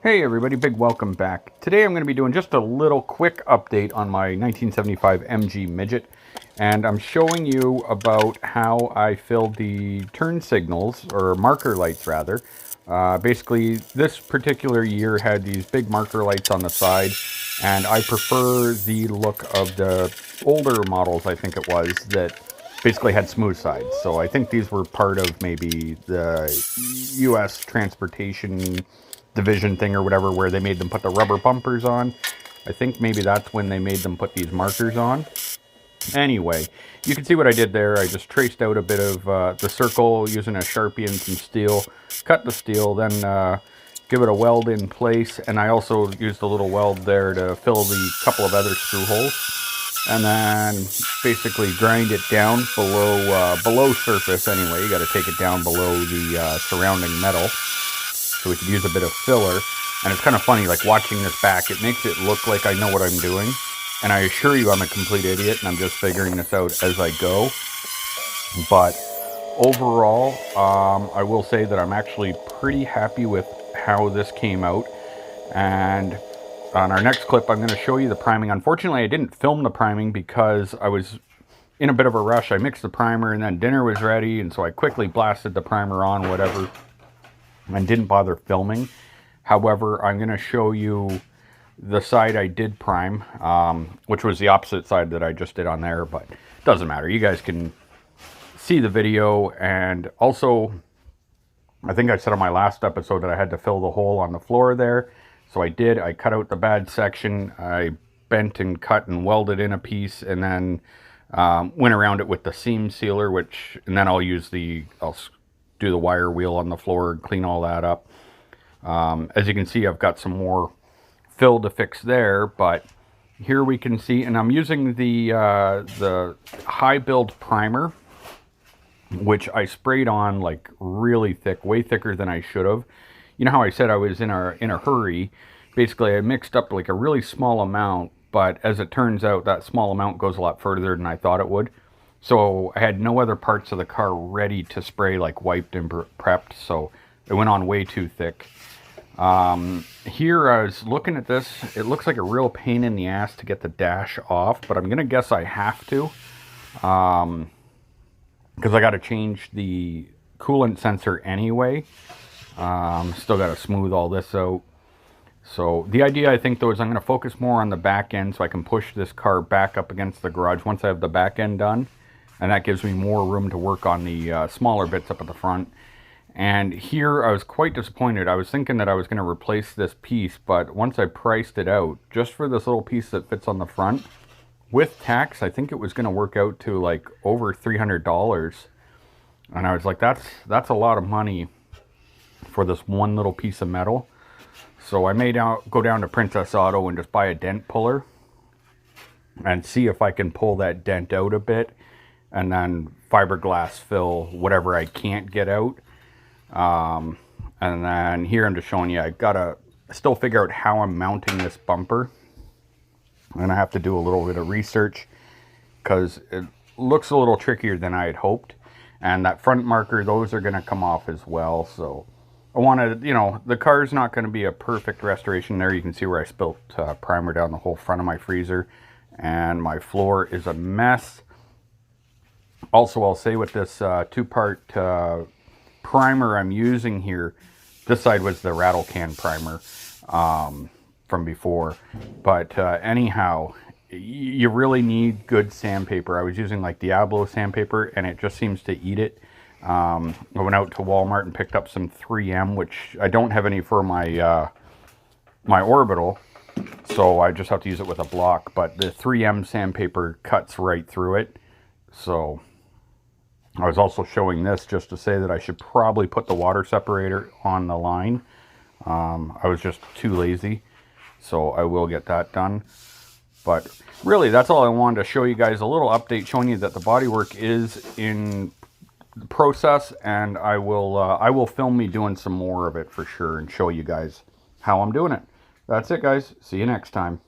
Hey everybody, big welcome back. Today I'm going to be doing just a little quick update on my 1975 MG Midget, and I'm showing you about how I filled the turn signals, or marker lights rather. Basically, this particular year had these big marker lights on the side, and I prefer the look of the older models, I think it was, that basically had smooth sides. So I think these were part of maybe the US transportation division thing or whatever, where they made them put the rubber bumpers on. I think maybe that's when they made them put these markers on. Anyway, you can see what I did there. I just traced out a bit of the circle using a Sharpie and some steel, cut the steel, then give it a weld in place, and I also used a little weld there to fill the couple of other screw holes, and then basically grind it down below surface. Anyway, you got to take it down below the surrounding metal, so we could use a bit of filler. And it's kind of funny, like watching this back, it makes it look like I know what I'm doing. And I assure you I'm a complete idiot and I'm just figuring this out as I go. But overall, I will say that I'm actually pretty happy with how this came out. And on our next clip, I'm going to show you the priming. Unfortunately, I didn't film the priming because I was in a bit of a rush. I mixed the primer and then dinner was ready, and so I quickly blasted the primer on, whatever, and didn't bother filming. However, I'm going to show you the side I did prime, which was the opposite side that I just did on there, but it doesn't matter. You guys can see the video. And also, I think I said on my last episode that I had to fill the hole on the floor there. So I did. I cut out the bad section. I bent and cut and welded in a piece, and then went around it with the seam sealer, and then I'll do the wire wheel on the floor and clean all that up. As you can see, I've got some more fill to fix there, but here we can see, and I'm using the high build primer, which I sprayed on like really thick, way thicker than I should have. You know how I said I was in a hurry? Basically, I mixed up like a really small amount, but as it turns out, that small amount goes a lot further than I thought it would. So I had no other parts of the car ready to spray, like wiped and prepped, so it went on way too thick. Here I was looking at this, it looks like a real pain in the ass to get the dash off, but I'm gonna guess I have to, because I got to change the coolant sensor anyway. Still got to smooth all this out. So the idea, I think, though, is I'm going to focus more on the back end so I can push this car back up against the garage once I have the back end done, and that gives me more room to work on the smaller bits up at the front. And here I was quite disappointed. I was thinking that I was going to replace this piece, but once I priced it out, just for this little piece that fits on the front, with tax, I think it was going to work out to like over $300. And I was like, that's a lot of money for this one little piece of metal. So I may go down to Princess Auto and just buy a dent puller and see if I can pull that dent out a bit, and then fiberglass fill whatever I can't get out. And then here I'm just showing you, I gotta still figure out how I'm mounting this bumper, and I have to do a little bit of research because it looks a little trickier than I had hoped. And that front marker, those are going to come off as well. So I wanted, the car's not going to be a perfect restoration. There you can see where I spilt primer down the whole front of my freezer, and my floor is a mess. Also, I'll say with this two-part primer I'm using here, this side was the rattle can primer from before, but anyhow, you really need good sandpaper. I was using like Diablo sandpaper, and it just seems to eat it. I went out to Walmart and picked up some 3M, which I don't have any for my my orbital, so I just have to use it with a block, but the 3M sandpaper cuts right through it. So I was also showing this just to say that I should probably put the water separator on the line. I was just too lazy, so I will get that done. But really, that's all I wanted to show you guys, a little update showing you that the bodywork is in the process, and I will film me doing some more of it for sure and show you guys how I'm doing it. That's it, guys. See you next time.